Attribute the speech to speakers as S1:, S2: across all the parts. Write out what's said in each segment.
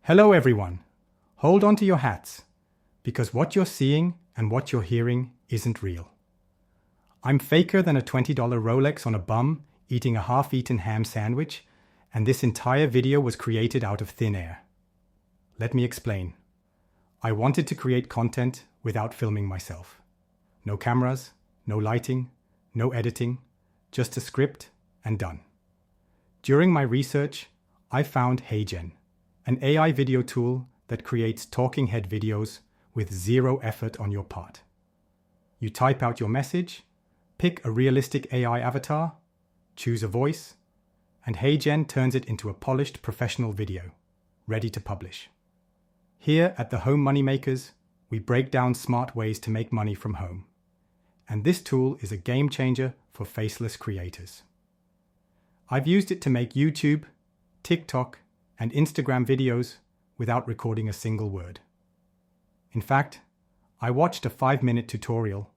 S1: Hello everyone. Hold on to your hats, because what you're seeing and what you're hearing isn't real. I'm faker than a $20 Rolex on a bum eating a half-eaten ham sandwich, and this entire video was created out of thin air. Let me explain. I wanted to create content without filming myself. No cameras, no lighting, no editing, just a script and done. During my research, I found HeyGen, an AI video tool that creates talking head videos with zero effort on your part. You type out your message, pick a realistic AI avatar, choose a voice, and HeyGen turns it into a polished professional video, ready to publish. Here at the Home Moneymakers, we break down smart ways to make money from home. And this tool is a game changer for faceless creators. I've used it to make YouTube, TikTok, and Instagram videos without recording a single word. In fact, I watched a 5-minute tutorial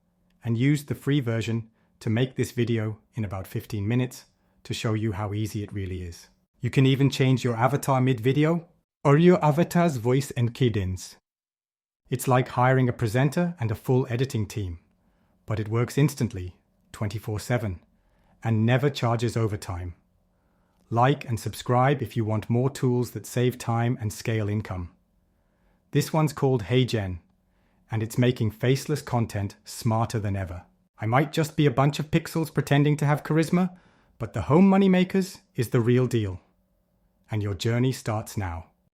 S1: and used the free version to make this video in about 15 minutes to show you how easy it really is. You can even change your avatar mid-video or your avatar's voice and cadence. It's like hiring a presenter and a full editing team, but it works instantly, 24/7, and never charges overtime. Like and subscribe if you want more tools that save time and scale income. This one's called HeyGen, and it's making faceless content smarter than ever. I might just be a bunch of pixels pretending to have charisma, but the Home Moneymakers is the real deal. And your journey starts now.